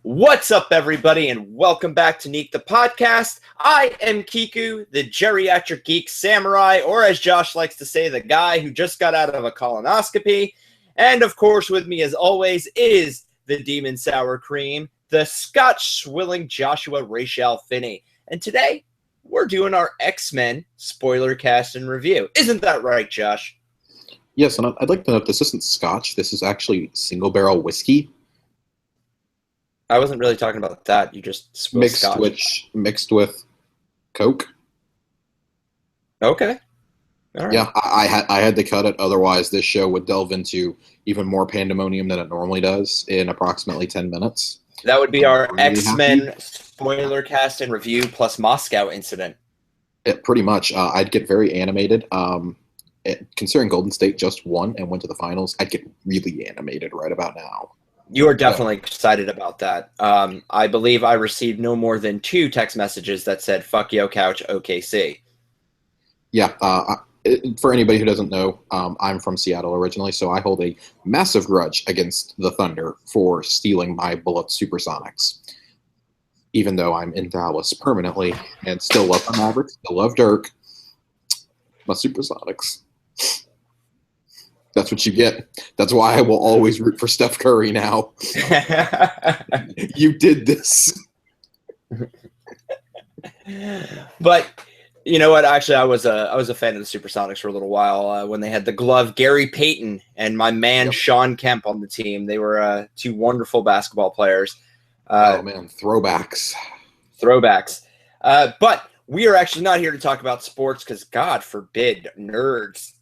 What's up, everybody, and welcome back to Neek the podcast. I am Kiku, the geriatric geek samurai, or as Josh likes to say, the guy who just got out of a colonoscopy. And of course, with me as always is the demon sour cream, the Scotch swilling Joshua Rachel Finney. And today, we're doing our X-Men Spoilercast and review. Isn't that right, Josh? Yes, and I'd like to note this isn't Scotch. This is actually single barrel whiskey. I wasn't really talking about that. You just spilled Scotch. Mixed with Coke. Okay. All right. Yeah, I had to cut it. Otherwise, this show would delve into even more pandemonium than it normally does in approximately 10 minutes. That would be our X-Men spoiler cast and review plus Moscow incident. Pretty much. I'd get very animated. Considering Golden State just won and went to the finals, I'd get really animated right about now. You are definitely excited about that. I believe I received no more than 2 text messages that said, fuck yo couch OKC. Yeah, for anybody who doesn't know, I'm from Seattle originally, so I hold a massive grudge against the Thunder for stealing my beloved Supersonics. Even though I'm in Dallas permanently and still love the Mavericks, still love Dirk, my Supersonics. That's what you get. That's why I will always root for Steph Curry now. You did this. But you know what? Actually, I was a fan of the Supersonics for a little while when they had the glove Gary Payton and my man Sean Kemp on the team. They were 2 wonderful basketball players. Oh man, throwbacks. But we are actually not here to talk about sports because God forbid nerds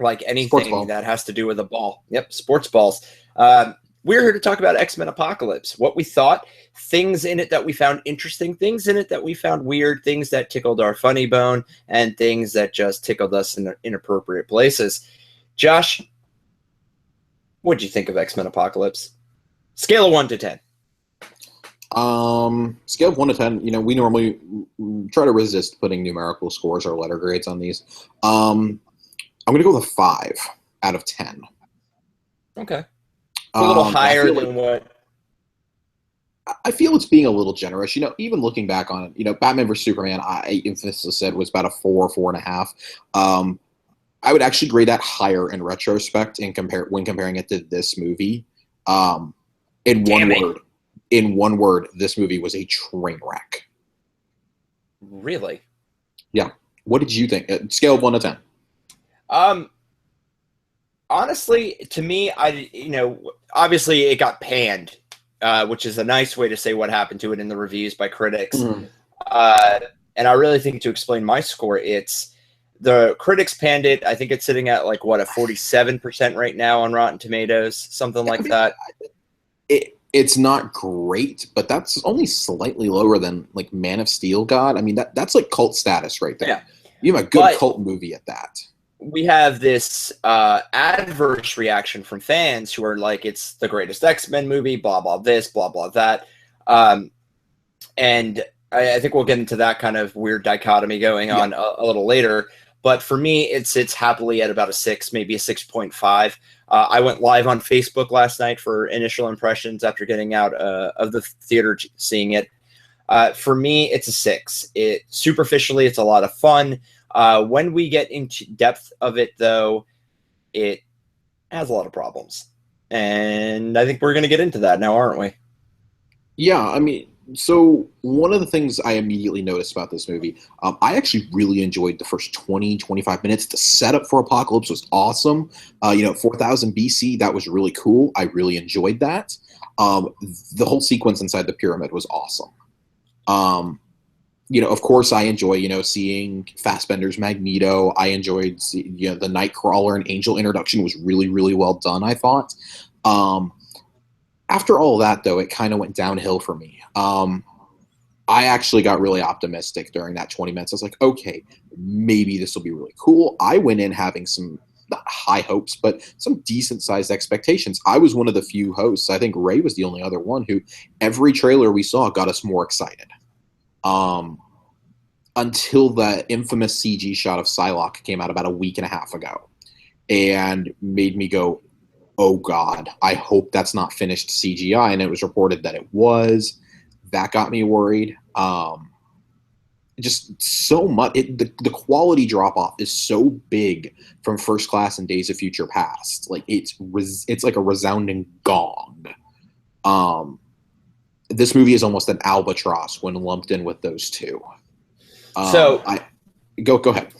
like anything that has to do with a ball. Yep, sports balls. We're here to talk about X-Men Apocalypse, what we thought, things in it that we found interesting, things in it that we found weird, things that tickled our funny bone, and things that just tickled us in inappropriate places. Josh, what did you think of X-Men Apocalypse? Scale of 1 to 10. Scale of 1 to 10, we normally try to resist putting numerical scores or letter grades on these. I'm going to go with a 5 out of 10. Okay. It's a little higher than what? I feel it's being a little generous. Even looking back on it, Batman vs. Superman, I infamously said was about a 4, 4.5. I would actually grade that higher in retrospect when comparing it to this movie. In one word, this movie was a train wreck. Really? Yeah. What did you think? Scale of 1 to 10. Honestly, to me, obviously it got panned, which is a nice way to say what happened to it in the reviews by critics. Mm. And I really think to explain my score, it's the critics panned it. I think it's sitting at a 47% right now on Rotten Tomatoes, something like that. It's not great, but that's only slightly lower than Man of Steel got. I mean, that's cult status right there. Yeah. You have a good cult movie at that. We have this adverse reaction from fans who are like, it's the greatest X-Men movie, blah, blah, this, blah, blah, that. And I think we'll get into that kind of weird dichotomy going on a little later. But for me, it sits happily at about a 6, maybe a 6.5. I went live on Facebook last night for initial impressions after getting out of the theater seeing it. For me, it's a 6. Superficially, it's a lot of fun. When we get into depth of it, though, it has a lot of problems. And I think we're going to get into that now, aren't we? Yeah, I mean, so one of the things I immediately noticed about this movie, I actually really enjoyed the first 20, 25 minutes. The setup for Apocalypse was awesome. 4000 BC, that was really cool. I really enjoyed that. The whole sequence inside the pyramid was awesome. Of course, I enjoy, seeing Fassbender's Magneto. I enjoyed, the Nightcrawler and Angel introduction was really, really well done, I thought. After all of that, though, it kind of went downhill for me. I actually got really optimistic during that 20 minutes. I was like, okay, maybe this will be really cool. I went in having some, not high hopes, but some decent-sized expectations. I was one of the few hosts. I think Ray was the only other one who every trailer we saw got us more excited. Until the infamous CG shot of Psylocke came out about a week and a half ago and made me go, oh God, I hope that's not finished CGI. And it was reported that it was. That got me worried. Just so much. The quality drop off is so big from First Class and Days of Future Past. Like it's like a resounding gong. This movie is almost an albatross when lumped in with those two. Go ahead.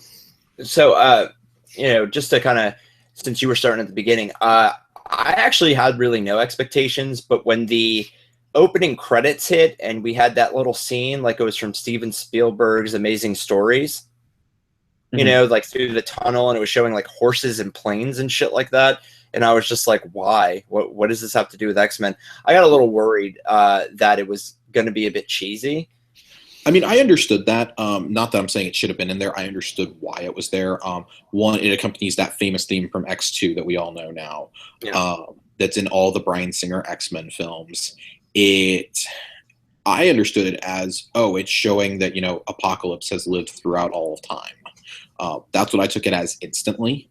So just to kind of, since you were starting at the beginning, I actually had really no expectations, but when the opening credits hit and we had that little scene, like it was from Steven Spielberg's Amazing Stories, like through the tunnel, and it was showing like horses and planes and shit like that. And I was just like, why? What does this have to do with X-Men? I got a little worried that it was going to be a bit cheesy. I mean, I understood that. Not that I'm saying it should have been in there. I understood why it was there. One, it accompanies that famous theme from X2 that we all know now. Yeah. That's in all the Bryan Singer X-Men films. I understood it as, it's showing that, Apocalypse has lived throughout all of time. That's what I took it as instantly.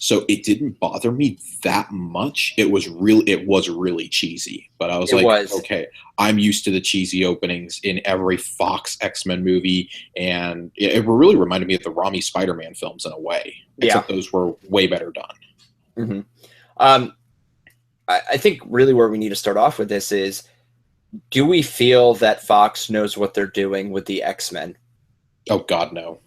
So it didn't bother me that much. It was really cheesy, but I was okay, I'm used to the cheesy openings in every Fox X-Men movie, and it really reminded me of the Raimi Spider-Man films in a way, except those were way better done. Mm-hmm. I think really where we need to start off with this is, do we feel that Fox knows what they're doing with the X-Men? Oh God, no.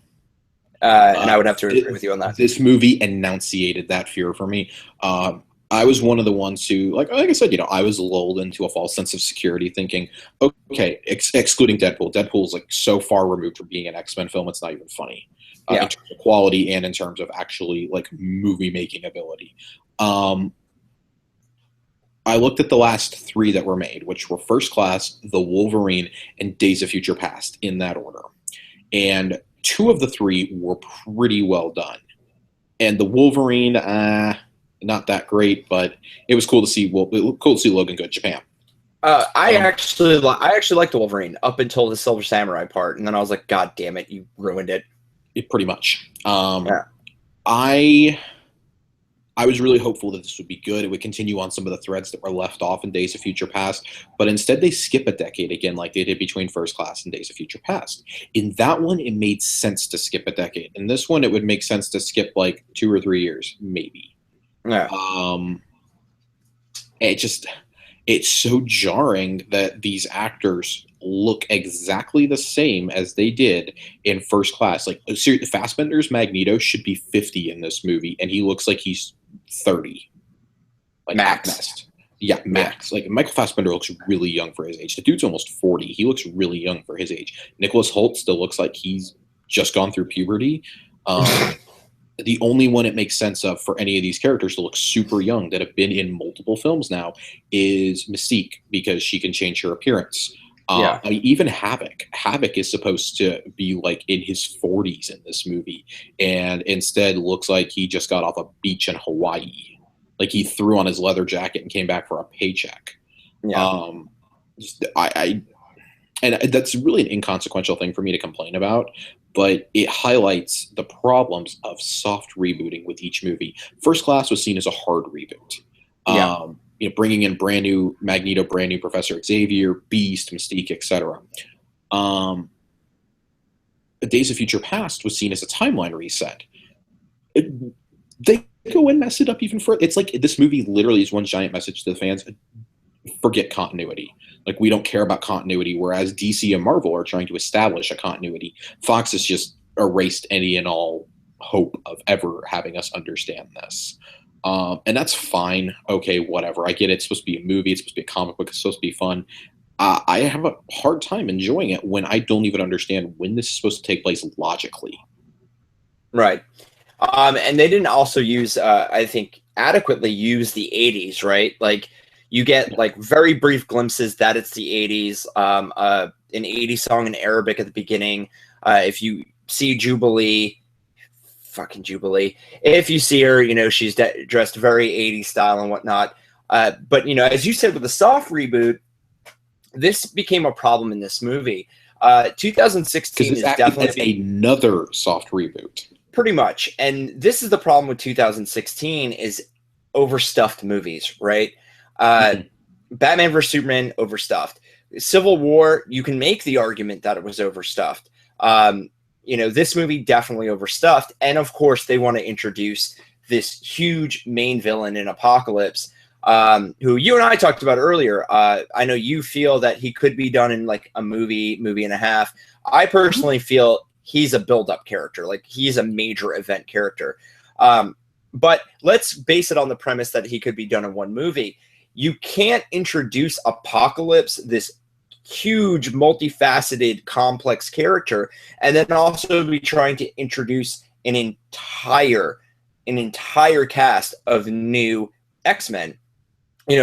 And I would have to agree with you on that. This movie enunciated that fear for me. I was one of the ones who, like I said, I was lulled into a false sense of security, thinking, okay, excluding Deadpool. Deadpool is like so far removed from being an X-Men film, it's not even funny in terms of quality and in terms of actually like movie making ability. I looked at the last three that were made, which were First Class, The Wolverine, and Days of Future Past, in that order, and two of the three were pretty well done. And the Wolverine, not that great, but it was cool to see. Well, it was cool to see Logan go to Japan. I actually liked the Wolverine up until the Silver Samurai part, and then I was like, God damn it, you ruined it. Pretty much. I was really hopeful that this would be good. It would continue on some of the threads that were left off in Days of Future Past, but instead they skip a decade again like they did between First Class and Days of Future Past. In that one, it made sense to skip a decade. In this one, it would make sense to skip like 2 or 3 years, maybe. Yeah. It's so jarring that these actors look exactly the same as they did in First Class. Like, Fassbender's Magneto should be 50 in this movie, and he looks like he's 30. Like max. Yeah, max. Like, Michael Fassbender looks really young for his age. The dude's almost 40. He looks really young for his age. Nicholas Hoult still looks like he's just gone through puberty. The only one it makes sense of for any of these characters to look super young that have been in multiple films now is Mystique, because she can change her appearance. I mean, even Havoc. Havoc is supposed to be like in his 40s in this movie, and instead looks like he just got off a beach in Hawaii. Like he threw on his leather jacket and came back for a paycheck. Yeah. And that's really an inconsequential thing for me to complain about, but it highlights the problems of soft rebooting with each movie. First Class was seen as a hard reboot. Bringing in brand new Magneto, brand new Professor Xavier, Beast, Mystique, etc. Days of Future Past was seen as a timeline reset. They go and mess it up even further. It's like this movie literally is one giant message to the fans: forget continuity. Like, we don't care about continuity, whereas DC and Marvel are trying to establish a continuity. Fox has just erased any and all hope of ever having us understand this. And that's fine. Okay, whatever. I get it. It's supposed to be a movie. It's supposed to be a comic book. It's supposed to be fun. I have a hard time enjoying it when I don't even understand when this is supposed to take place logically. Right. And they didn't also use, I think, adequately use the 80s, right? Like, you get like very brief glimpses that it's the 80s, an 80s song in Arabic at the beginning. If you see Jubilee, fucking Jubilee, if you see her, she's dressed very 80s style and whatnot. But, as you said with the soft reboot, this became a problem in this movie. 2016 is definitely another soft reboot. Pretty much. And this is the problem with 2016 is overstuffed movies, right? Mhm. Batman vs Superman overstuffed. Civil War, you can make the argument that it was overstuffed. This movie definitely overstuffed, and of course they want to introduce this huge main villain in Apocalypse, who you and I talked about earlier. I know you feel that he could be done in like a movie and a half. I personally feel he's a build-up character, like he's a major event character. But let's base it on the premise that he could be done in one movie. You can't introduce Apocalypse, this huge, multifaceted, complex character, and then also be trying to introduce an entire cast of new X-Men,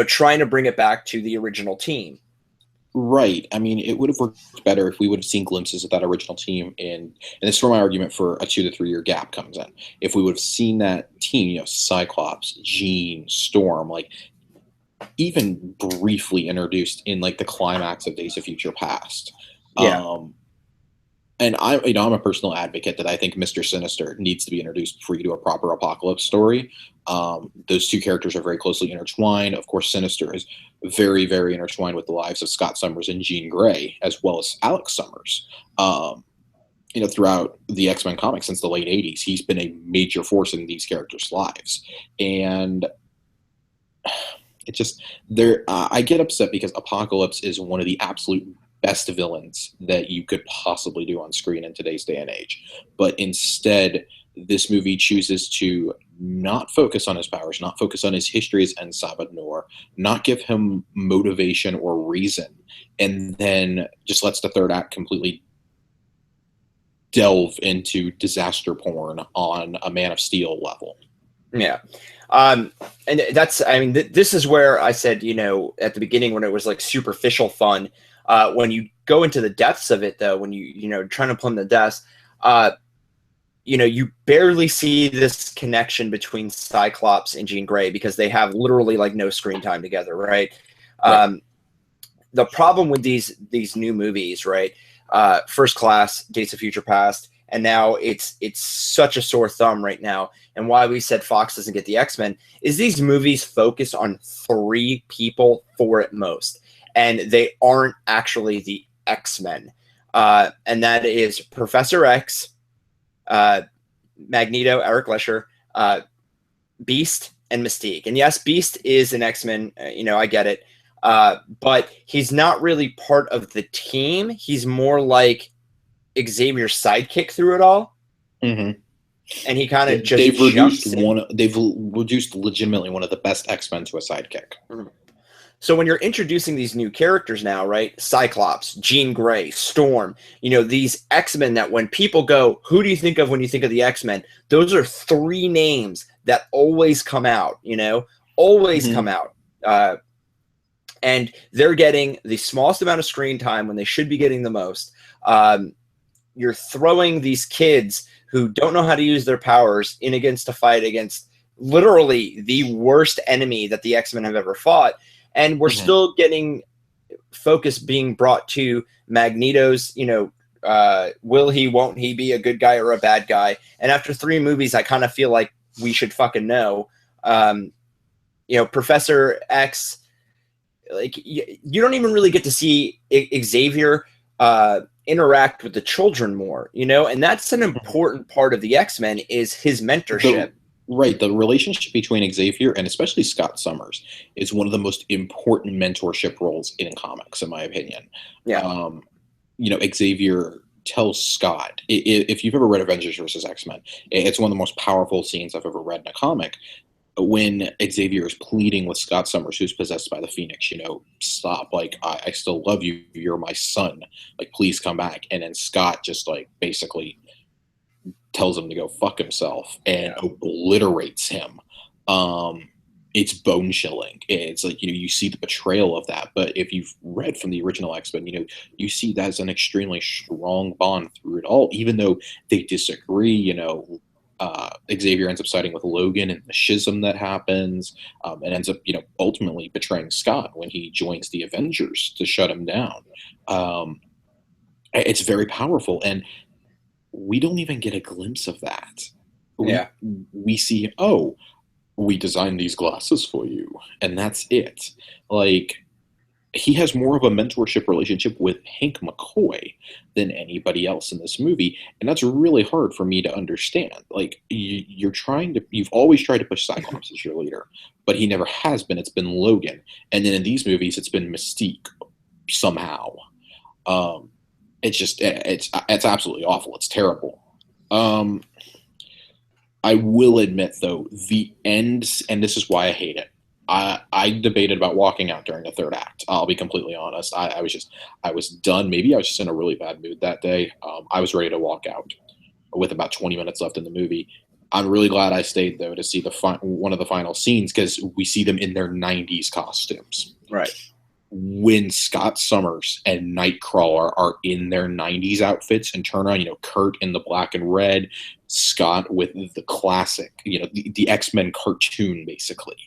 trying to bring it back to the original team. Right. I mean, it would have worked better if we would have seen glimpses of that original team and this is where my argument for a 2 to 3 year gap comes in. If we would have seen that team, Cyclops, Jean, Storm, like even briefly introduced in like the climax of Days of Future Past. Yeah. And I'm a personal advocate that I think Mr. Sinister needs to be introduced before you do a proper Apocalypse story. Those two characters are very closely intertwined. Of course, Sinister is very, very intertwined with the lives of Scott Summers and Jean Grey, as well as Alex Summers. Throughout the X-Men comics since the late 80s, he's been a major force in these characters' lives. And it just I get upset because Apocalypse is one of the absolute best villains that you could possibly do on screen in today's day and age. But instead, this movie chooses to not focus on his powers, not focus on his history as En Sabbath Noor, not give him motivation or reason, and then just lets the third act completely delve into disaster porn on a Man of Steel level. Yeah. And that's, I mean, this is where I said, at the beginning when it was like superficial fun, when you go into the depths of it, though, when trying to plumb the depths, you barely see this connection between Cyclops and Jean Grey because they have literally like no screen time together, right? Right. The problem with these new movies, right? First Class, Days of Future Past, and now it's such a sore thumb right now. And why we said Fox doesn't get the X-Men is these movies focus on 3 people, 4 at most, and they aren't actually the X-Men. And that is Professor X, Magneto, Eric Lesher, Beast, and Mystique. And yes, Beast is an X-Men. I get it. But he's not really part of the team. He's more like Xavier's sidekick through it all. Mm-hmm. And he kind of just they've reduced legitimately one of the best X-Men to a sidekick. Mm-hmm. So when you're introducing these new characters now, right? Cyclops, Jean Grey, Storm, these X-Men that when people go, who do you think of when you think of the X-Men? Those are 3 names that always come out, always Mm-hmm. come out. And they're getting the smallest amount of screen time when they should be getting the most. You're throwing these kids who don't know how to use their powers in against a fight against literally the worst enemy that the X-Men have ever fought. And we're still getting focus being brought to Magneto's, will he, won't he be a good guy or a bad guy? And after 3 movies, I kind of feel like we should fucking know. Professor X, like you don't even really get to see Xavier interact with the children more, and that's an important part of the X-Men is his mentorship. The relationship between Xavier and especially Scott Summers is one of the most important mentorship roles in comics, in my opinion. Yeah. Xavier tells Scott, if you've ever read Avengers versus X-Men, it's one of the most powerful scenes I've ever read in a comic. When Xavier is pleading with Scott Summers, who's possessed by the Phoenix, stop, like, I still love you, you're my son, like, please come back. And then Scott just, like, basically tells him to go fuck himself and obliterates him. It's bone chilling. It's like, you see the betrayal of that. But if you've read from the original X-Men, you see that as an extremely strong bond through it all, even though they disagree. Xavier ends up siding with Logan and the schism that happens, and ends up, ultimately betraying Scott when he joins the Avengers to shut him down. It's very powerful, and we don't even get a glimpse of that. We see, we designed these glasses for you, and that's it. Like, he has more of a mentorship relationship with Hank McCoy than anybody else in this movie, and that's really hard for me to understand. Like, you've always tried to push Cyclops as your leader, but he never has been. It's been Logan, and then in these movies, it's been Mystique somehow. It's just it's absolutely awful. It's terrible. I will admit, though, the end, and this is why I hate it. I debated about walking out during the third act. I'll be completely honest. I was done. Maybe I was just in a really bad mood that day. I was ready to walk out with about 20 minutes left in the movie. I'm really glad I stayed, though, to see one of the final scenes, because we see them in their 90s costumes. Right. When Scott Summers and Nightcrawler are in their 90s outfits and turn on, Kurt in the black and red, Scott with the classic, the X-Men cartoon, basically.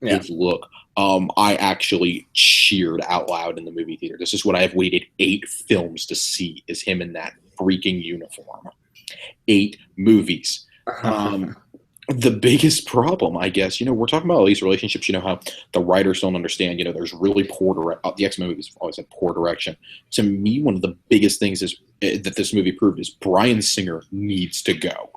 Yeah. His look. I actually cheered out loud in the movie theater. This is what I have waited 8 films to see, is him in that freaking uniform. 8 movies. The biggest problem, I guess, we're talking about all these relationships, how the writers don't understand, there's really poor direction. The X-Men movies have always had poor direction. To me, one of the biggest things is that this movie proved is Bryan Singer needs to go.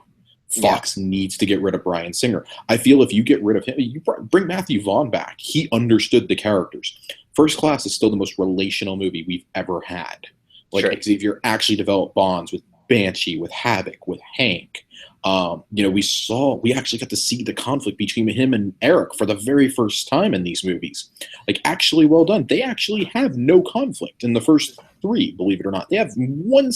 Fox needs to get rid of Bryan Singer. I feel if you get rid of him, you bring Matthew Vaughn back. He understood the characters. First Class is still the most relational movie we've ever had. Like, sure. Xavier actually developed bonds with Banshee, with Havoc, with Hank. We actually got to see the conflict between him and Eric for the very first time in these movies. Like, actually well done. They actually have no conflict in the first 3, believe it or not. They have one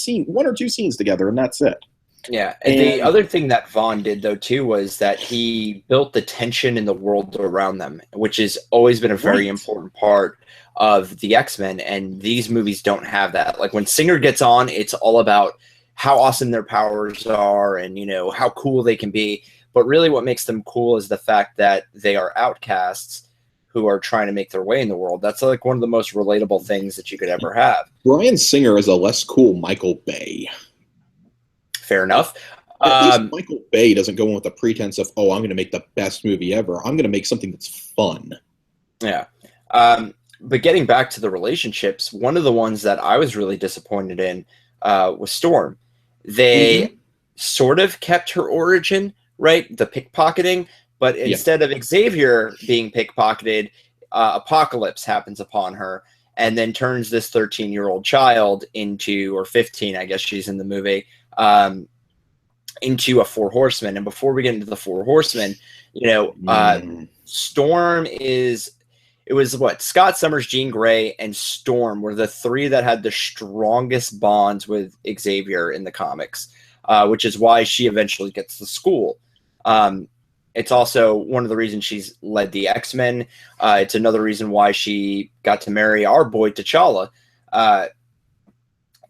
or two scenes together, and that's it. Yeah, and the other thing that Vaughn did, though, too, was that he built the tension in the world around them, which has always been a very important part of the X-Men, and these movies don't have that. Like, when Singer gets on, it's all about how awesome their powers are and, how cool they can be. But really what makes them cool is the fact that they are outcasts who are trying to make their way in the world. That's like one of the most relatable things that you could ever have. Bryan Singer is a less cool Michael Bay. Fair enough. At least Michael Bay doesn't go in with the pretense of, I'm going to make the best movie ever. I'm going to make something that's fun. Yeah. But getting back to the relationships, one of the ones that I was really disappointed in was Storm. They sort of kept her origin, right? The pickpocketing. But instead of Xavier being pickpocketed, Apocalypse happens upon her and then turns this 13-year-old child into, or 15, I guess she's in the movie, into a 4 Horsemen. And before we get into the 4 Horsemen, Storm it was what? Scott Summers, Jean Grey, and Storm were the 3 that had the strongest bonds with Xavier in the comics, which is why she eventually gets to school. It's also one of the reasons she's led the X-Men. It's another reason why she got to marry our boy T'Challa.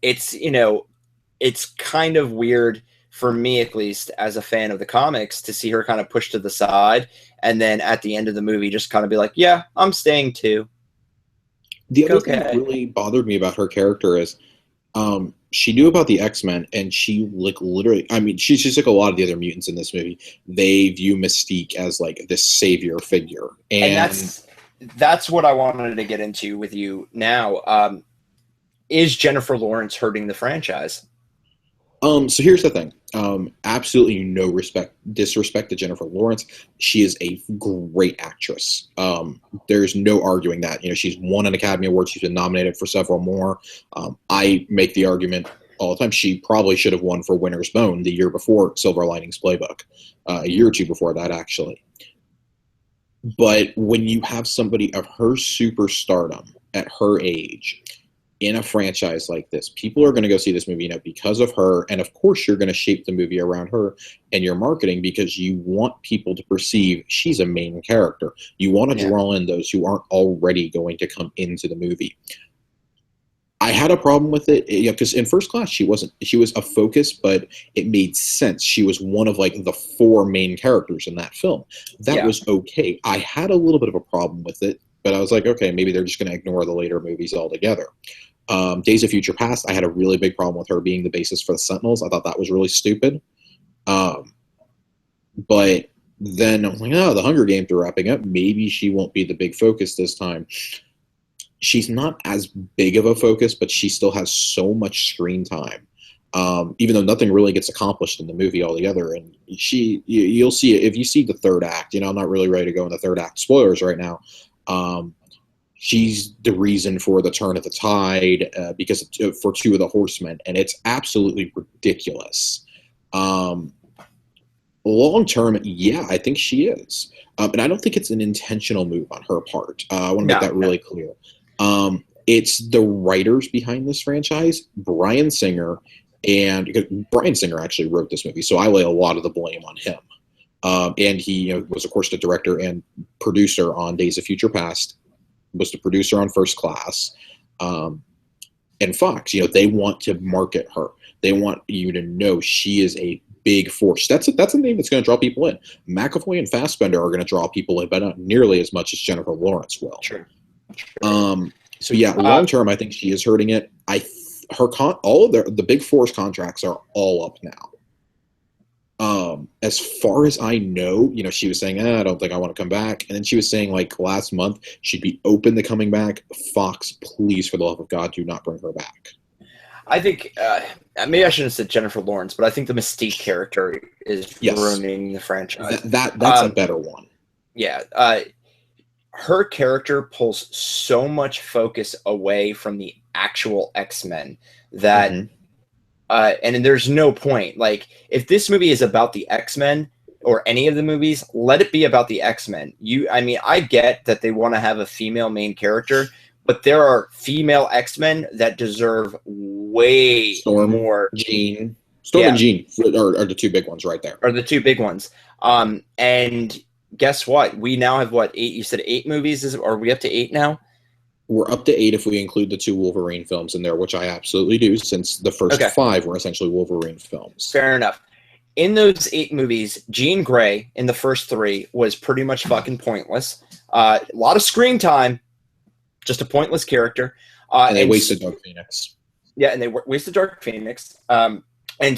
It's kind of weird for me, at least, as a fan of the comics, to see her kind of pushed to the side and then at the end of the movie just kind of be like, yeah, I'm staying too. The other thing that really bothered me about her character is she knew about the X-Men, and she, like, literally, I mean, she's just like a lot of the other mutants in this movie. They view Mystique as, like, this savior figure. And that's what I wanted to get into with you now. Is Jennifer Lawrence hurting the franchise? So here's the thing. Absolutely no disrespect to Jennifer Lawrence. She is a great actress. There's no arguing that. She's won an Academy Award. She's been nominated for several more. I make the argument all the time. She probably should have won for Winter's Bone the year before Silver Linings Playbook, a year or two before that, actually. But when you have somebody of her superstardom at her age in a franchise like this, people are going to go see this movie, because of her. And of course, you're going to shape the movie around her and your marketing, because you want people to perceive she's a main character. You want to draw in those who aren't already going to come into the movie. I had a problem with it, because in First Class, she was a focus, but it made sense. She was one of, like, the 4 main characters in that film. That was okay. I had a little bit of a problem with it, but I was like, okay, maybe they're just going to ignore the later movies altogether. Days of Future Past, I had a really big problem with her being the basis for the Sentinels. I thought that was really stupid. But then I'm like, oh, the Hunger Games are wrapping up. Maybe she won't be the big focus this time. She's not as big of a focus, but she still has so much screen time. Even though nothing really gets accomplished in the movie altogether. And you'll see it if you see the third act. I'm not really ready to go in the third act. Spoilers right now. She's the reason for the turn of the tide because for two of the horsemen, and it's absolutely ridiculous. Long term, yeah, I think she is, and I don't think it's an intentional move on her part. I want to make that really clear. It's the writers behind this franchise, Bryan Singer. And because Bryan Singer actually wrote this movie, so I lay a lot of the blame on him. And he was, of course, the director and producer on Days of Future Past, was the producer on First Class. And Fox, they want to market her. They want you to know she is a big force. That's a name that's going to draw people in. McAvoy and Fassbender are going to draw people in, but not nearly as much as Jennifer Lawrence will. Sure. So yeah, long term, I think she is hurting it. All of the big force contracts are all up now. As far as I know, she was saying, I don't think I want to come back. And then she was saying like last month she'd be open to coming back. Fox, please, for the love of God, do not bring her back. I think maybe I shouldn't have said Jennifer Lawrence, but I think the Mystique character is ruining the franchise. That's a better one. Yeah. Her character pulls so much focus away from the actual X-Men that and there's no point. Like, if this movie is about the X-Men or any of the movies, let it be about the X-Men. I get that they want to have a female main character, but there are female X-Men that deserve way more. Jean. Storm and Jean are the two big ones right there. Are the two big ones. And guess what? We now have 8? You said 8 movies. Are we up to 8 now? We're up to 8 if we include the 2 Wolverine films in there, which I absolutely do, since the first 5 were essentially Wolverine films. Fair enough. In those 8 movies, Jean Grey in the first 3 was pretty much fucking pointless. A lot of screen time, just a pointless character. And they wasted Dark Phoenix. Yeah, and they wasted Dark Phoenix. And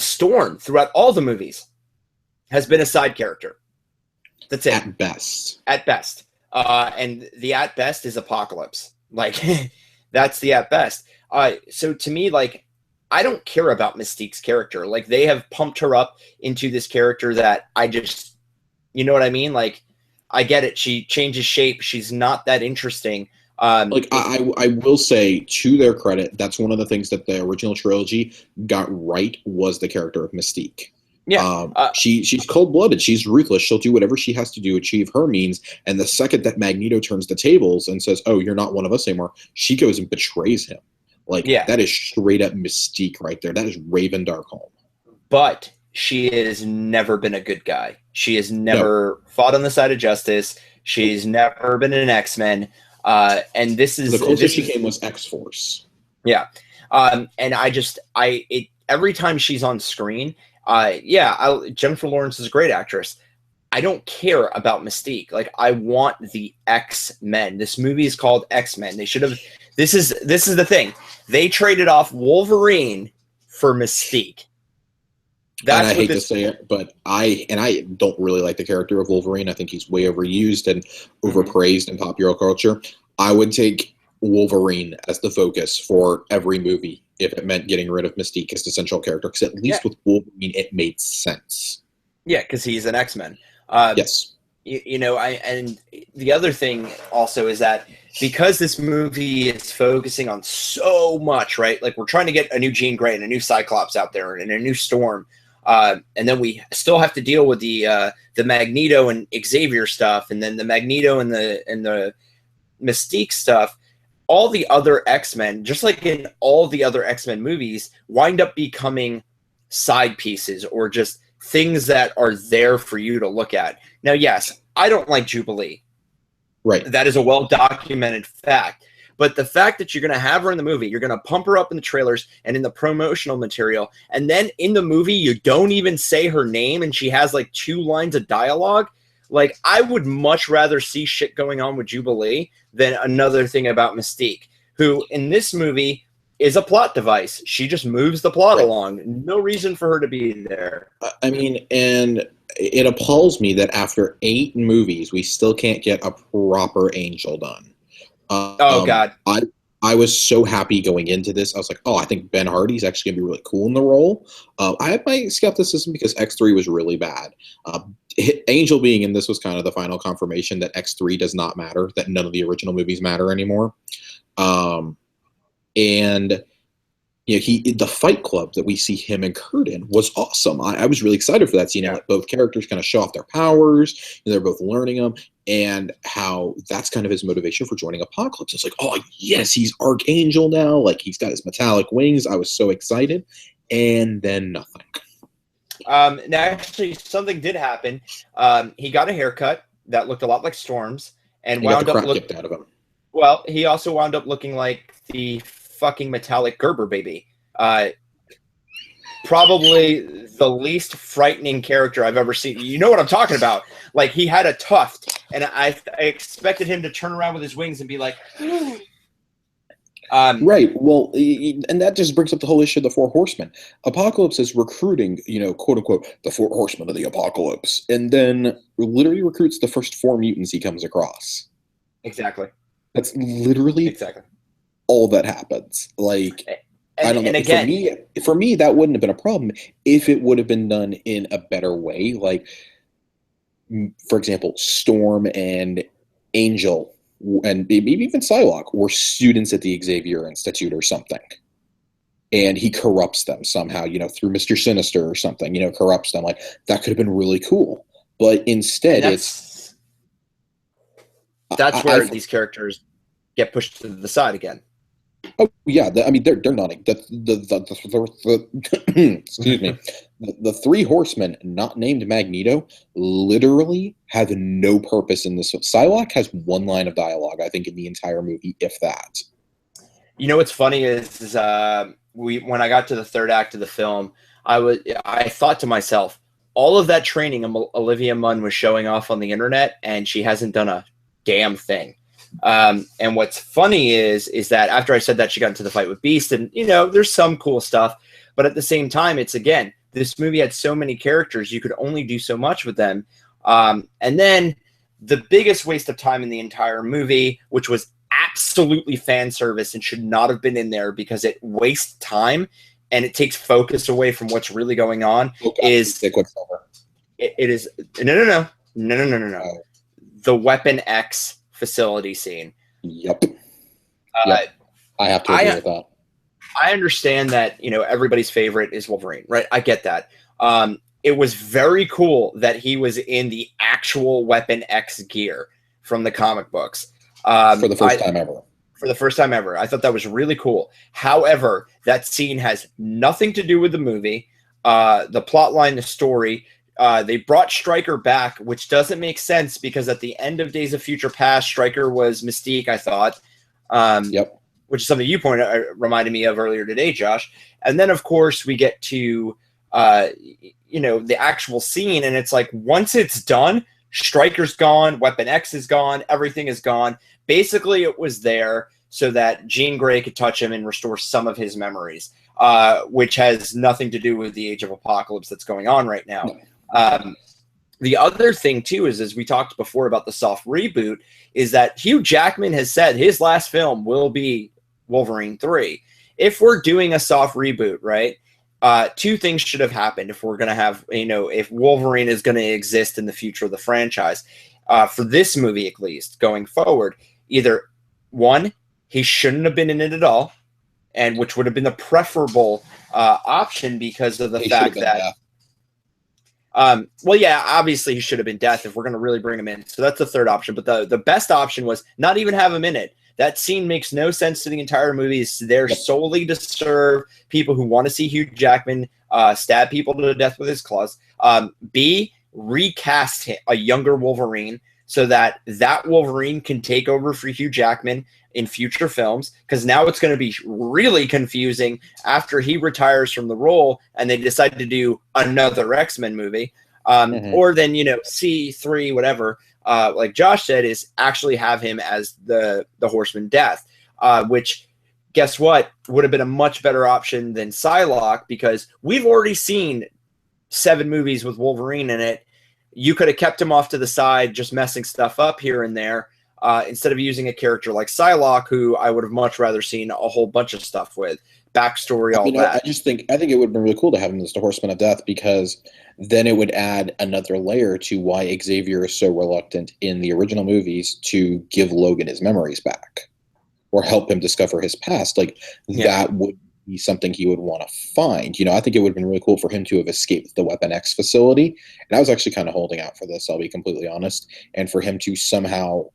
Storm, throughout all the movies, has been a side character. That's it. At best. At best. And the at best is Apocalypse. Like, that's the at best. So to me, like, I don't care about Mystique's character. Like, they have pumped her up into this character that I just, you know what I mean? Like, I get it. She changes shape. She's not that interesting. I will say, to their credit, that's one of the things that the original trilogy got right, was the character of Mystique. Yeah, she's cold-blooded. She's ruthless. She'll do whatever she has to do to achieve her means. And the second that Magneto turns the tables and says, "Oh, you're not one of us anymore," she goes and betrays him. Like, that is straight up Mystique right there. That is Raven Darkholm. But she has never been a good guy. She has never fought on the side of justice. She's never been an X-Men. And this is the closest she came was X-Force. Yeah, and every time she's on screen. Jennifer Lawrence is a great actress. I don't care about Mystique. Like, I want the X-Men. This movie is called X-Men. They should have. This is the thing. They traded off Wolverine for Mystique. And I hate to say it, but I don't really like the character of Wolverine. I think he's way overused and overpraised in popular culture. I would take Wolverine as the focus for every movie if it meant getting rid of Mystique as the central character, because at least with Wolverine it made sense. Yeah, because he's an X-Men. Yes. And the other thing also is that because this movie is focusing on so much, right? Like, we're trying to get a new Jean Grey and a new Cyclops out there and a new Storm, and then we still have to deal with the Magneto and Xavier stuff, and then the Magneto and the Mystique stuff. All the other X-Men, just like in all the other X-Men movies, wind up becoming side pieces or just things that are there for you to look at. Now, yes, I don't like Jubilee. Right. That is a well-documented fact. But the fact that you're going to have her in the movie, you're going to pump her up in the trailers and in the promotional material, and then in the movie you don't even say her name and she has like 2 lines of dialogue. Like, I would much rather see shit going on with Jubilee than another thing about Mystique, who in this movie is a plot device. She just moves the plot along. No reason for her to be there. I mean, and it appalls me that after 8 movies, we still can't get a proper Angel done. Oh God. I was so happy going into this. I was like, oh, I think Ben Hardy's actually gonna be really cool in the role. I had my skepticism because X3 was really bad. Angel being in this was kind of the final confirmation that X3 does not matter, that none of the original movies matter anymore. And the Fight Club that we see him and Kurt in was awesome. I was really excited for that scene. Yeah. Like both characters kind of show off their powers, and they're both learning them, and how that's kind of his motivation for joining Apocalypse. It's like, oh yes, he's Archangel now. Like he's got his metallic wings. I was so excited, and then nothing. Now, actually, something did happen. He got a haircut that looked a lot like Storm's, and wound up kicked out of him. Well, he also wound up looking like the fucking metallic Gerber baby. Probably the least frightening character I've ever seen. You know what I'm talking about? Like he had a tuft, and I expected him to turn around with his wings and be like. Right. Well, and that just brings up the whole issue of the 4 Horsemen. Apocalypse is recruiting, quote unquote, the 4 Horsemen of the Apocalypse, and then literally recruits the first 4 mutants he comes across. Exactly. That's literally all that happens. Like, I don't know. Again, for me, that wouldn't have been a problem if it would have been done in a better way. Like, for example, Storm and Angel and maybe even Psylocke were students at the Xavier Institute or something. And he corrupts them somehow, through Mr. Sinister or something, corrupts them. Like, that could have been really cool. But instead, that's where these characters get pushed to the side again. Oh yeah, they're not. Excuse me. The 3 Horsemen, not named Magneto, literally have no purpose in this. Psylocke has 1 line of dialogue, I think, in the entire movie, if that. You know what's funny is when I got to the 3rd act of the film, I thought to myself, all of that training Olivia Munn was showing off on the internet, and she hasn't done a damn thing. And what's funny is that after I said that, she got into the fight with Beast, and there's some cool stuff, but at the same time, it's again, this movie had so many characters, you could only do so much with them. And then the biggest waste of time in the entire movie, which was absolutely fan service and should not have been in there because it wastes time and it takes focus away from what's really going on, is it is no. The Weapon X facility scene. Yep. I have to agree with that. I understand that, everybody's favorite is Wolverine, right? I get that. It was very cool that he was in the actual Weapon X gear from the comic books. For the first time ever. For the first time ever. I thought that was really cool. However, that scene has nothing to do with the movie, the plot line, the story. They brought Stryker back, which doesn't make sense because at the end of Days of Future Past, Stryker was Mystique, I thought. Yep. Which is something you reminded me of earlier today, Josh. And then, of course, we get to, the actual scene, and it's like once it's done, Stryker's gone, Weapon X is gone, everything is gone. Basically, it was there so that Jean Grey could touch him and restore some of his memories, which has nothing to do with the Age of Apocalypse that's going on right now. No. The other thing, too, is as we talked before about the soft reboot, is that Hugh Jackman has said his last film will be Wolverine 3. If we're doing a soft reboot, right, 2 things should have happened if we're going to have, if Wolverine is going to exist in the future of the franchise. For this movie, at least, going forward, either, 1, he shouldn't have been in it at all, and which would have been the preferable option because of the fact that... well, yeah, obviously he should have been Death if we're going to really bring him in. So that's the 3rd option. But the best option was not even have him in it. That scene makes no sense to the entire movie. It's there solely to serve people who want to see Hugh Jackman stab people to death with his claws. B, recast a younger Wolverine so that Wolverine can take over for Hugh Jackman in future films, because now it's going to be really confusing after he retires from the role and they decide to do another X-Men movie. Or then, C3, whatever, like Josh said, is actually have him as the Horseman Death, which, guess what, would have been a much better option than Psylocke, because we've already seen 7 movies with Wolverine in it, you could have kept him off to the side, just messing stuff up here and there, instead of using a character like Psylocke, who I would have much rather seen a whole bunch of stuff with, backstory, all that. I think it would have been really cool to have him as the Horseman of Death, because then it would add another layer to why Xavier is so reluctant in the original movies to give Logan his memories back or help him discover his past. Like, that would be something he would want to find. I think it would have been really cool for him to have escaped the Weapon X facility. And I was actually kind of holding out for this, I'll be completely honest. And for him to somehow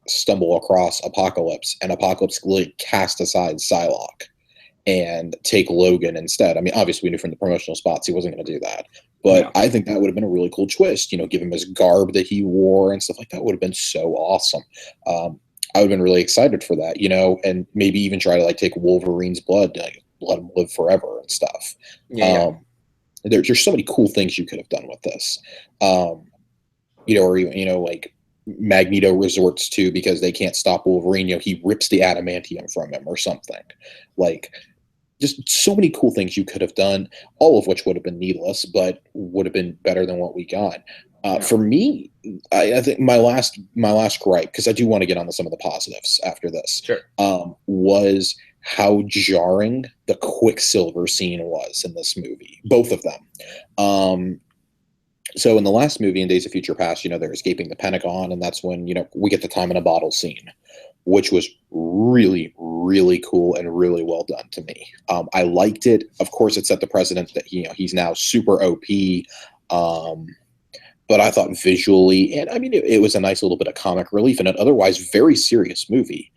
stumble across Apocalypse, and Apocalypse cast aside Psylocke and take Logan instead. I mean, obviously we knew from the promotional spots he wasn't going to do that. But I think that would have been a really cool twist, give him his garb that he wore and stuff like that. Would have been so awesome. I would have been really excited for that, and maybe even try to take Wolverine's blood, let him live forever and stuff. There's so many cool things you could have done with this. Or even, Magneto resorts to, because they can't stop Wolverine, he rips the adamantium from him or something. Just so many cool things you could have done, all of which would have been needless, but would have been better than what we got. For me, I think my last gripe, because I do want to get on to some of the positives after this, was how jarring the Quicksilver scene was in this movie. Both of them. So in the last movie, in Days of Future Past, they're escaping the Pentagon, and that's when, we get the time in a bottle scene, which was really, really cool and really well done to me. I liked it. Of course, it set the precedent that, he's now super OP. But I thought visually, and I mean, it was a nice little bit of comic relief in an otherwise very serious movie.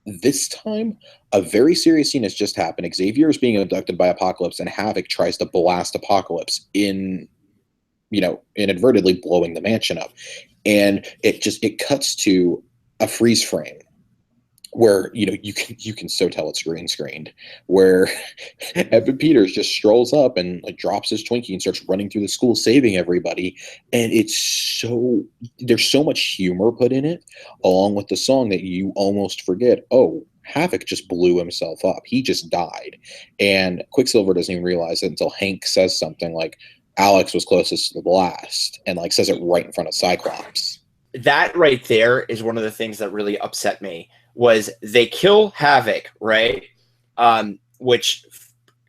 This time, a very serious scene has just happened. Xavier is being abducted by Apocalypse, and Havoc tries to blast Apocalypse inadvertently blowing the mansion up. And it cuts to a freeze frame where, you can so tell it's green screened, where Evan Peters just strolls up and drops his Twinkie and starts running through the school saving everybody. And there's so much humor put in it, along with the song, that you almost forget, oh, Havoc just blew himself up. He just died. And Quicksilver doesn't even realize it until Hank says something like, Alex was closest to the blast, and says it right in front of Cyclops. That right there is one of the things that really upset me. Was they kill Havoc, right? Which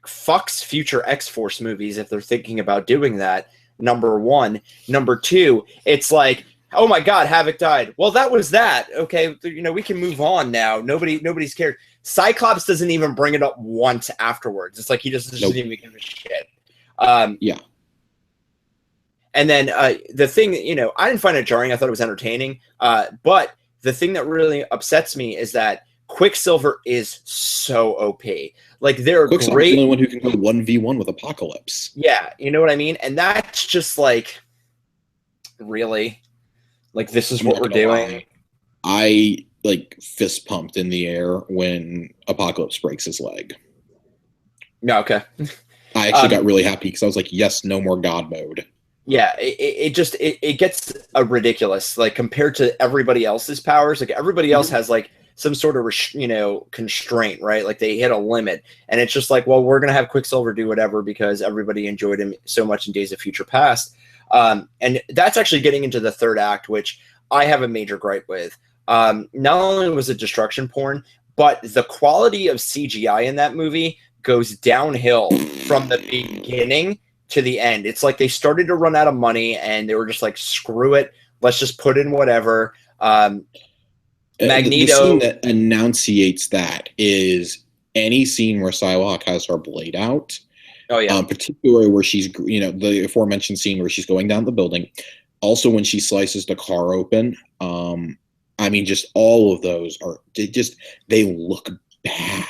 fucks future X-Force movies if they're thinking about doing that, number one. Number two, it's like, oh my God, Havoc died. Well, that was that. Okay, we can move on now. Nobody's cared. Cyclops doesn't even bring it up once afterwards. It's like he just doesn't even give a shit. And then the thing, I didn't find it jarring. I thought it was entertaining. But the thing that really upsets me is that Quicksilver is so OP. They're Quicksilver's great. The only one who can go 1v1 with Apocalypse. Yeah, you know what I mean? And that's just really? This is what we're doing? I fist pumped in the air when Apocalypse breaks his leg. No, okay. I actually got really happy because I was like, yes, no more God mode. Yeah, it gets ridiculous, compared to everybody else's powers. Everybody else has some sort of constraint, right? They hit a limit, and it's just well, we're gonna have Quicksilver do whatever because everybody enjoyed him so much in Days of Future Past. And that's actually getting into the third act, which I have a major gripe with. Not only was it destruction porn, but the quality of CGI in that movie goes downhill from the beginning to the end. It's they started to run out of money, and they were just screw it, let's just put in whatever. Magneto. The scene that enunciates that is any scene where Psylocke has her blade out. Oh yeah. Particularly where she's, the aforementioned scene where she's going down the building. Also when she slices the car open. Just all of those they look bad.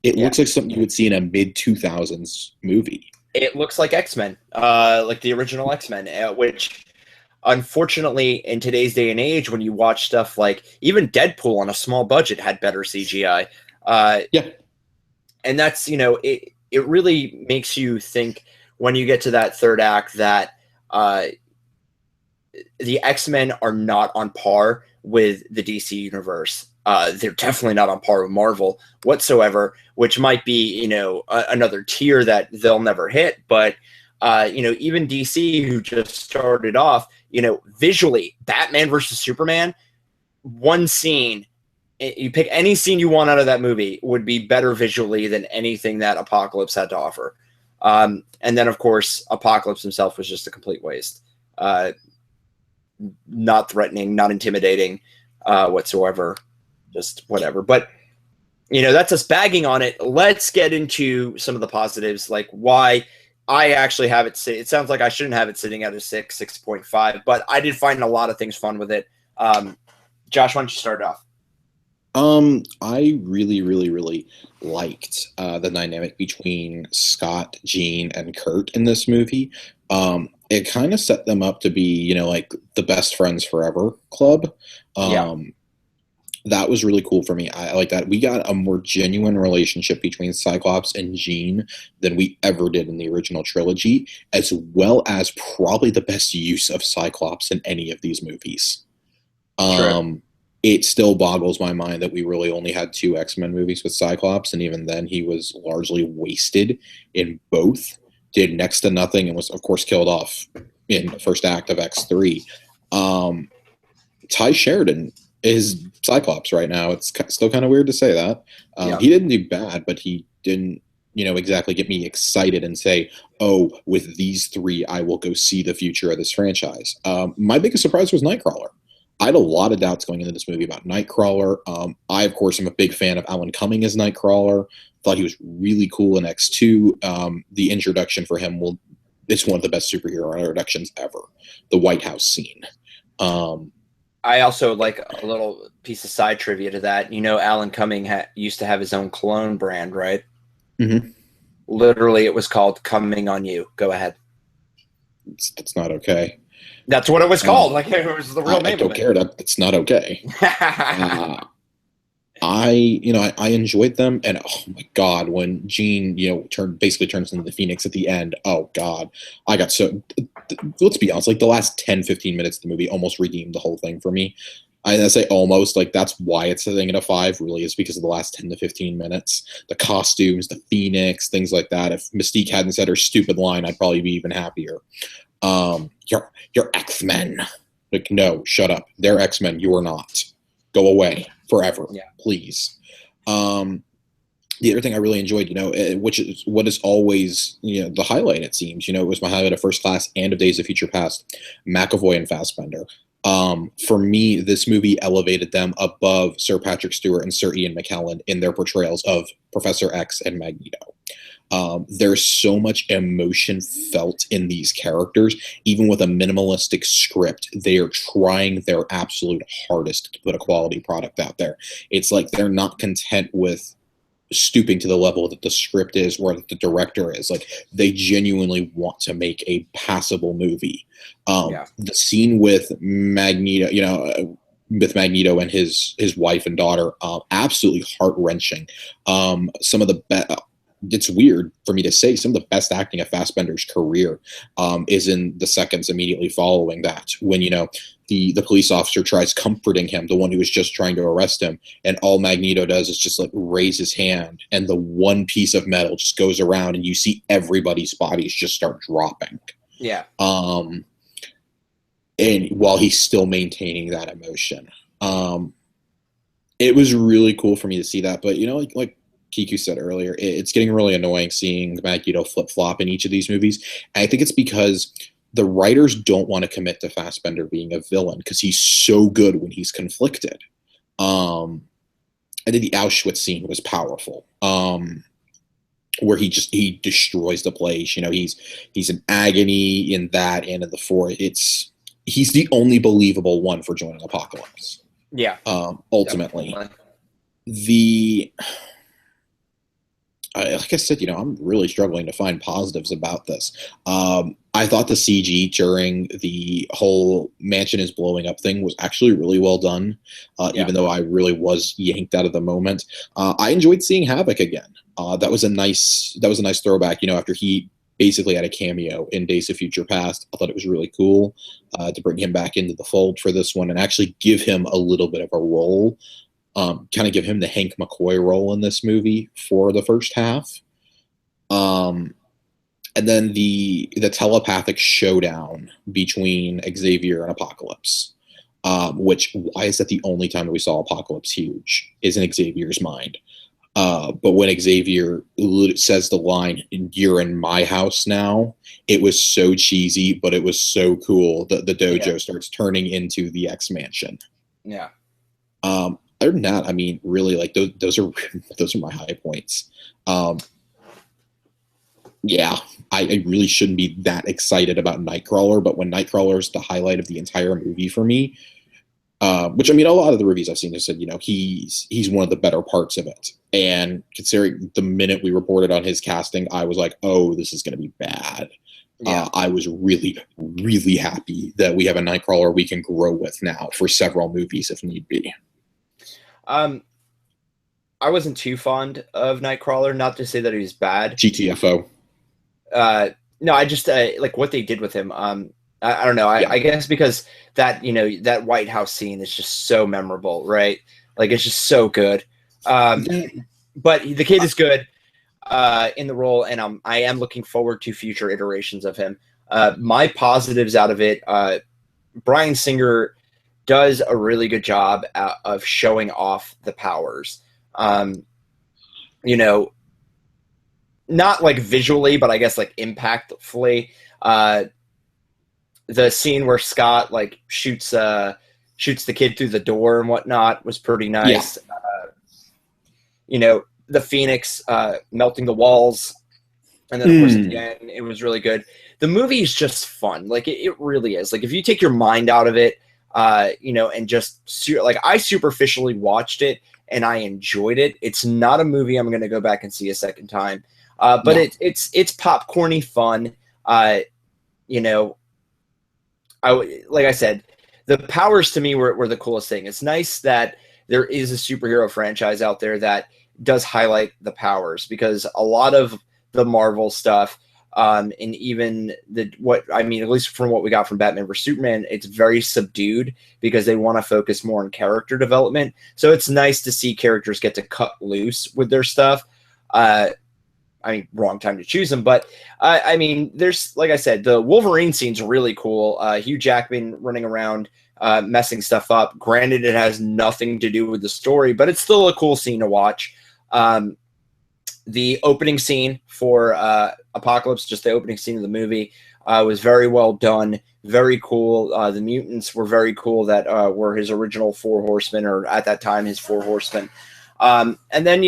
It looks like something you would see in a mid-2000s movie. It looks like X-Men, the original X-Men, which unfortunately in today's day and age, when you watch stuff even Deadpool on a small budget had better CGI. And that's, it really makes you think when you get to that third act that the X-Men are not on par with the DC universe. They're definitely not on par with Marvel whatsoever, which might be, another tier that they'll never hit. But Even DC, who just started off, visually, Batman versus Superman, one scene, you pick any scene you want out of that movie, would be better visually than anything that Apocalypse had to offer. And then, of course, Apocalypse himself was just a complete waste. Not threatening, not intimidating whatsoever, just whatever. But, that's us bagging on it. Let's get into some of the positives, like why I actually have it sit. It sounds like I shouldn't have it sitting at a 6.5, but I did find a lot of things fun with it. Josh, why don't you start off? I really, really, really liked the dynamic between Scott, Jean, and Kurt in this movie. It kind of set them up to be, like the best friends forever club. That was really cool for me. I like that. We got a more genuine relationship between Cyclops and Jean than we ever did in the original trilogy, as well as probably the best use of Cyclops in any of these movies. Sure. It still boggles my mind that we really only had 2 X-Men movies with Cyclops, and even then he was largely wasted in both, did next to nothing, and was, of course, killed off in the first act of X3. Ty Sheridan is Cyclops right now. It's still kind of weird to say that. He didn't do bad, but he didn't, exactly get me excited and say, oh, with these 3, I will go see the future of this franchise. My biggest surprise was Nightcrawler. I had a lot of doubts going into this movie about Nightcrawler. I, of course, am a big fan of Alan Cumming as Nightcrawler. Thought he was really cool in X2. The introduction for him it's one of the best superhero introductions ever. The White House scene. I also like a little piece of side trivia to that. Alan Cumming used to have his own cologne brand, right? Mm-hmm. Literally, it was called Coming on You. Go ahead. It's not okay. That's what it was called. It was the real name. I don't care. That's not okay. I enjoyed them, and oh my god, when Jean basically turns into the Phoenix at the end. Oh god, I got so. Let's be honest, like the last 10-15 minutes of the movie almost redeemed the whole thing for me. I say almost, like that's why it's sitting at a 5. Really, is because of the last 10 to 15 minutes, the costumes, the Phoenix, things like that. If Mystique hadn't said her stupid line, I'd probably be even happier. You're X-Men. Like, no, shut up. They're X-Men. You are not. Go away forever, please. The other thing I really enjoyed, which is what is always, the highlight, it seems, it was my highlight of First Class and of Days of Future Past, McAvoy and Fassbender. For me, this movie elevated them above Sir Patrick Stewart and Sir Ian McKellen in their portrayals of Professor X and Magneto. There's so much emotion felt in these characters. Even with a minimalistic script, they are trying their absolute hardest to put a quality product out there. It's like they're not content with stooping to the level that the script is or that the director is. Like, they genuinely want to make a passable movie. The scene with Magneto, with Magneto and his wife and daughter, absolutely heart-wrenching. Some of the it's weird for me to say, some of the best acting of Fassbender's career is in the seconds immediately following that, when the police officer tries comforting him, the one who was just trying to arrest him, and all Magneto does is just like raise his hand, and the one piece of metal just goes around, and you see everybody's bodies just start dropping. And while he's still maintaining that emotion, it was really cool for me to see that. But like Kiku said earlier, it's getting really annoying seeing Magneto flip-flop in each of these movies. And I think it's because the writers don't want to commit to Fassbender being a villain, because he's so good when he's conflicted. I think the Auschwitz scene was powerful, where he destroys the place. He's in agony in that, and in the 4. He's the only believable one for joining Apocalypse. Ultimately. Like I said, I'm really struggling to find positives about this. I thought the CG during the whole mansion is blowing up thing was actually really well done, even though I really was yanked out of the moment. I enjoyed seeing Havoc again. That was a nice throwback. After he basically had a cameo in Days of Future Past, I thought it was really cool to bring him back into the fold for this one and actually give him a little bit of a role. Kind of give him the Hank McCoy role in this movie for the first half. And then the telepathic showdown between Xavier and Apocalypse, which, why is that the only time that we saw Apocalypse huge, is in Xavier's mind. But when Xavier says the line, "You're in my house now," it was so cheesy, but it was so cool that the dojo starts turning into the X Mansion. Yeah. Other than that, I mean, really, like those are my high points. Yeah, I really shouldn't be that excited about Nightcrawler, but when Nightcrawler is the highlight of the entire movie for me, which, I mean, a lot of the reviews I've seen have said, he's one of the better parts of it. And considering the minute we reported on his casting, I was like, oh, this is going to be bad. Yeah. I was really, really happy that we have a Nightcrawler we can grow with now for several movies if need be. I wasn't too fond of Nightcrawler, not to say that he was bad. GTFO. No, I just like what they did with him. I don't know. I guess because that that White House scene is just so memorable, right? Like it's just so good. But the kid is good in the role, and I am looking forward to future iterations of him. My positives out of it, Bryan Singer does a really good job of showing off the powers. Not like visually, but I guess like impactfully. The scene where Scott like shoots the kid through the door and whatnot was pretty nice. Yeah. The Phoenix melting the walls, and then of course at the end it was really good. The movie is just fun, like it really is. Like if you take your mind out of it, and just like I superficially watched it and I enjoyed it. It's not a movie I'm going to go back and see a second time. But no. It's popcorny fun. Like I said, the powers to me were the coolest thing. It's nice that there is a superhero franchise out there that does highlight the powers, because a lot of the Marvel stuff, and even at least from what we got from Batman vs Superman, it's very subdued because they want to focus more on character development. So it's nice to see characters get to cut loose with their stuff. Wrong time to choose them, but there's, like I said, the Wolverine scene's really cool. Hugh Jackman running around, messing stuff up. Granted, it has nothing to do with the story, but it's still a cool scene to watch. The opening scene for Apocalypse, just the opening scene of the movie, was very well done, very cool. The mutants were very cool that were his original Four Horsemen, or at that time his Four Horsemen. And then,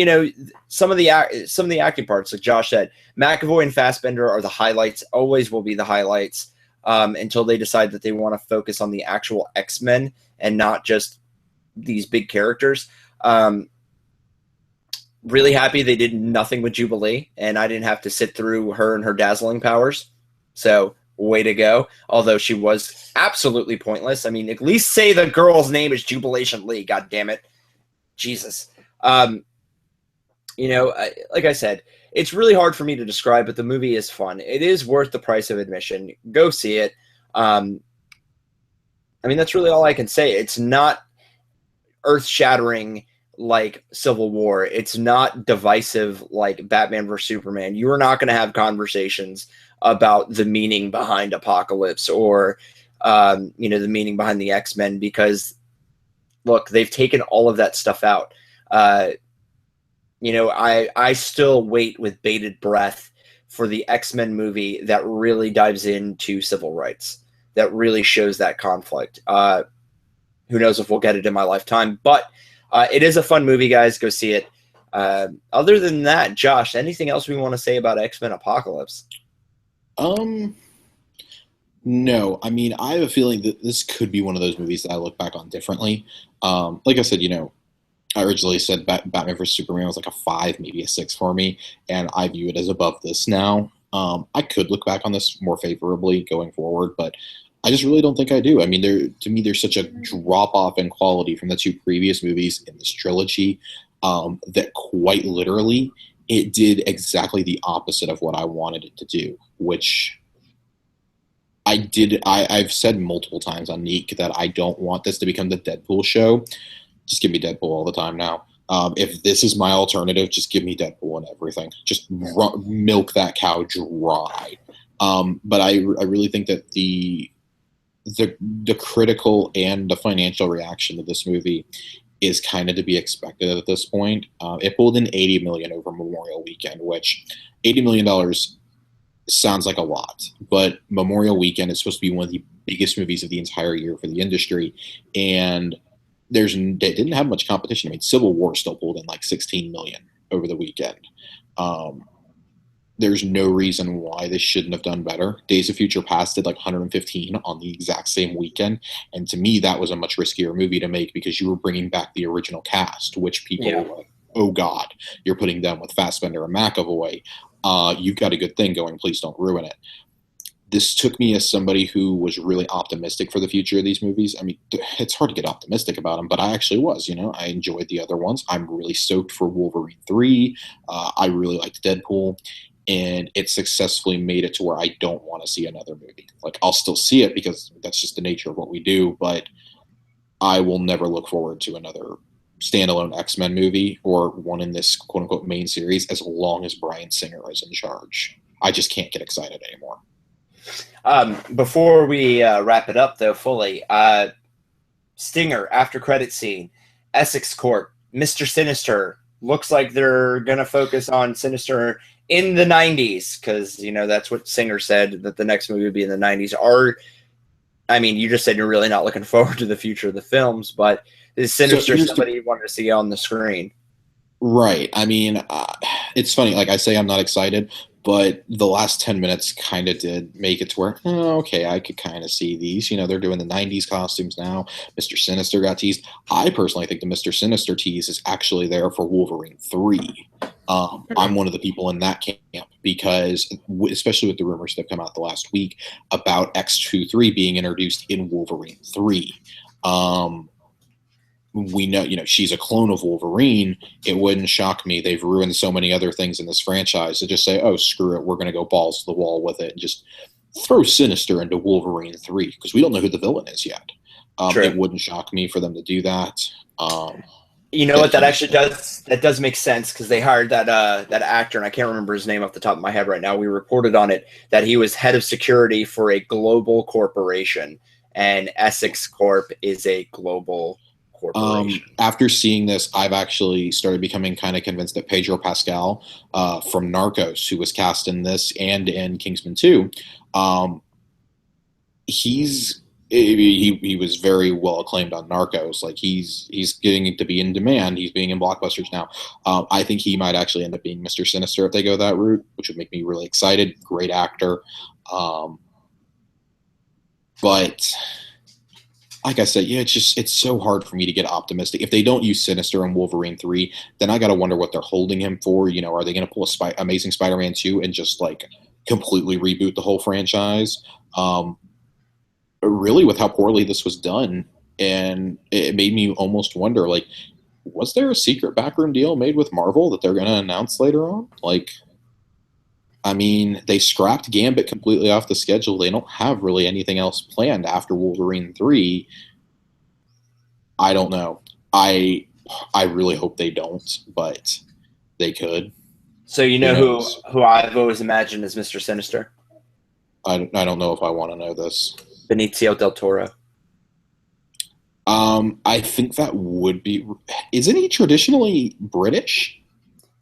some of the acting parts, like Josh said, McAvoy and Fassbender are the highlights, always will be the highlights, until they decide that they want to focus on the actual X-Men and not just these big characters. Really happy they did nothing with Jubilee, and I didn't have to sit through her and her dazzling powers. So, way to go. Although she was absolutely pointless. I mean, at least say the girl's name is Jubilation Lee, God damn it. Jesus. Like I said, it's really hard for me to describe, but the movie is fun. It is worth the price of admission. Go see it. That's really all I can say. It's not earth-shattering like Civil War. It's not divisive like Batman vs Superman. You are not going to have conversations about the meaning behind Apocalypse or the meaning behind the X-Men, because look, they've taken all of that stuff out. I still wait with bated breath for the X-Men movie that really dives into civil rights, that really shows that conflict. Who knows if we'll get it in my lifetime, but it is a fun movie, guys. Go see it. Other than that, Josh, anything else we want to say about X-Men Apocalypse? No. I have a feeling that this could be one of those movies that I look back on differently. Like I said, I originally said Batman vs Superman was like a 5, maybe a 6 for me, and I view it as above this now. I could look back on this more favorably going forward, but I just really don't think I do. To me, there's such a drop-off in quality from the 2 previous movies in this trilogy that quite literally it did exactly the opposite of what I wanted it to do, which I did. I've said multiple times on Neek that I don't want this to become the Deadpool show. Just give me Deadpool all the time now. If this is my alternative, just give me Deadpool and everything. Just milk that cow dry. But I really think that the critical and the financial reaction to this movie is kind of to be expected at this point. It pulled in $80 million over Memorial Weekend, which $80 million sounds like a lot, but Memorial Weekend is supposed to be one of the biggest movies of the entire year for the industry, and they didn't have much competition. I mean, Civil War still pulled in like 16 million over the weekend. There's no reason why they shouldn't have done better. Days of Future Past did like 115 on the exact same weekend, and to me, that was a much riskier movie to make because you were bringing back the original cast, which people were like, "Oh God, you're putting them with Fassbender and McAvoy. You've got a good thing going. Please don't ruin it." This took me as somebody who was really optimistic for the future of these movies. I mean, it's hard to get optimistic about them, but I actually was. I enjoyed the other ones. I'm really stoked for Wolverine 3. I really liked Deadpool. And it successfully made it to where I don't want to see another movie. Like, I'll still see it because that's just the nature of what we do, but I will never look forward to another standalone X-Men movie or one in this quote-unquote main series as long as Bryan Singer is in charge. I just can't get excited anymore. Before we wrap it up, though, fully, Stinger, after credit scene, Essex Corp, Mr. Sinister, looks like they're going to focus on Sinister in the 90s, because, that's what Singer said, that the next movie would be in the 90s. You just said you're really not looking forward to the future of the films, but is Sinister somebody you wanted to see on the screen? Right. I mean, it's funny. Like I say, I'm not excited, but the last 10 minutes kind of did make it to where, okay, I could kind of see these. They're doing the 90s costumes now. Mr. Sinister got teased. I personally think the Mr. Sinister tease is actually there for Wolverine 3. I'm one of the people in that camp because, especially with the rumors that have come out the last week about X-23 being introduced in Wolverine 3. We know, she's a clone of Wolverine. It wouldn't shock me. They've ruined so many other things in this franchise to just say, oh, screw it, we're going to go balls to the wall with it and just throw Sinister into Wolverine 3 because we don't know who the villain is yet. It wouldn't shock me for them to do that. That actually does make sense because they hired that actor, and I can't remember his name off the top of my head right now. We reported on it that he was head of security for a global corporation, and Essex Corp is a global corporation. After seeing this, I've actually started becoming kind of convinced that Pedro Pascal from Narcos, who was cast in this and in Kingsman 2, he was very well acclaimed on Narcos. Like he's getting to be in demand. He's being in blockbusters now. I think he might actually end up being Mr. Sinister if they go that route, which would make me really excited. Great actor. But like I said, it's so hard for me to get optimistic. If they don't use Sinister in Wolverine 3, then I got to wonder what they're holding him for. Are they going to pull Amazing Spider-Man 2 and just like completely reboot the whole franchise? Really, with how poorly this was done, and it made me almost wonder, like, was there a secret backroom deal made with Marvel that they're going to announce later on? Like, I mean, they scrapped Gambit completely off the schedule. They don't have really anything else planned after Wolverine 3. I don't know. I really hope they don't, but they could. So who I've always imagined as Mr. Sinister? I don't know if I want to know this. Benicio del Toro. I think that would be... Isn't he traditionally British?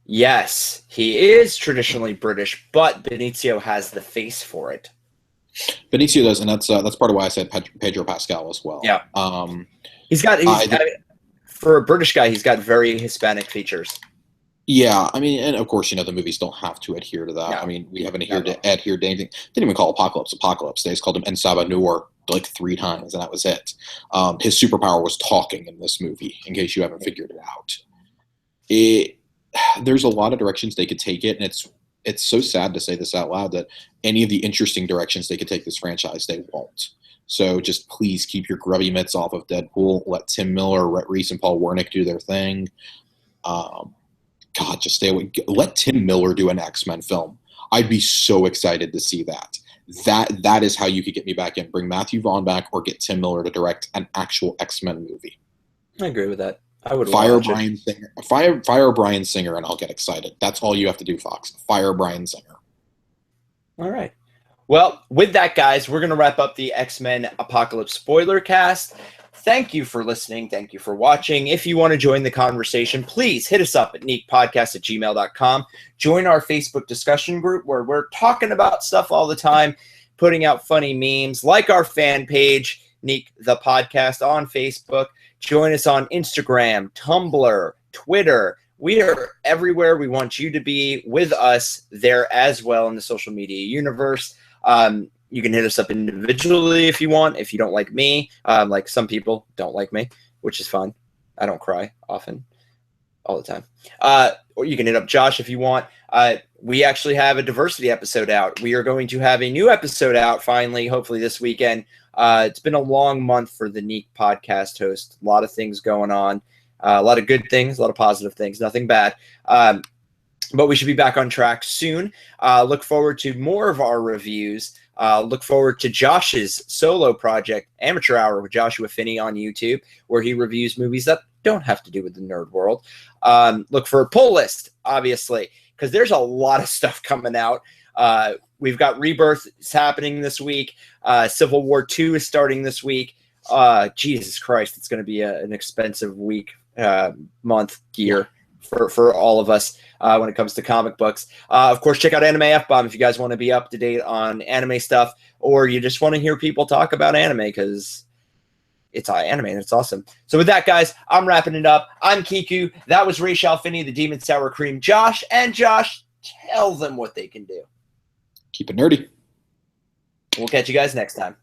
Yes, he is traditionally British, but Benicio has the face for it. Benicio does, and that's part of why I said Pedro Pascal as well. Yeah. For a British guy, he's got very Hispanic features. Yeah, I mean, and of course, the movies don't have to adhere to that. No. I mean, we haven't adhered to anything. Didn't even call Apocalypse. They just called him En Sabah like 3 times, and that was it. His superpower was talking in this movie, in case you haven't figured it out. There's a lot of directions they could take it, and it's so sad to say this out loud that any of the interesting directions they could take this franchise, they won't. So just please keep your grubby mitts off of Deadpool. Let Tim Miller, Rhett Reese, and Paul Wernick do their thing. God, just stay away. Let Tim Miller do an X-Men film. I'd be so excited to see that. That is how you could get me back in. Bring Matthew Vaughn back or get Tim Miller to direct an actual X-Men movie. I agree with that. I would Fire watch it. Bryan Singer. Fire Bryan Singer, and I'll get excited. That's all you have to do, Fox. Fire Bryan Singer. All right. Well, with that, guys, we're going to wrap up the X-Men Apocalypse spoiler cast. Thank you for listening. Thank you for watching. If you want to join the conversation, please hit us up at neekpodcast@gmail.com. Join our Facebook discussion group where we're talking about stuff all the time, putting out funny memes. Like our fan page, Neek the Podcast on Facebook. Join us on Instagram, Tumblr, Twitter. We are everywhere. We want you to be with us there as well in the social media universe. You can hit us up individually if you want. If you don't like me, like some people don't like me, which is fine. I don't cry often, all the time. Or you can hit up Josh if you want. We actually have a diversity episode out. We are going to have a new episode out finally, hopefully this weekend. It's been a long month for the Neek podcast host. A lot of things going on. A lot of good things, a lot of positive things, nothing bad. But we should be back on track soon. Look forward to more of our reviews. Look forward to Josh's solo project, Amateur Hour with Joshua Finney on YouTube, where he reviews movies that don't have to do with the nerd world. Look for a pull list, obviously, because there's a lot of stuff coming out. We've got Rebirth is happening this week. Civil War 2 is starting this week. Jesus Christ, it's going to be an expensive week, month, year for all of us when it comes to comic books. Of course, check out Anime F-Bomb if you guys want to be up to date on anime stuff, or you just want to hear people talk about anime because it's anime and it's awesome. So with that, guys, I'm wrapping it up. I'm Kiku. That was Rachel Finney, the Demon Sour Cream. Josh, tell them what they can do. Keep it nerdy. We'll catch you guys next time.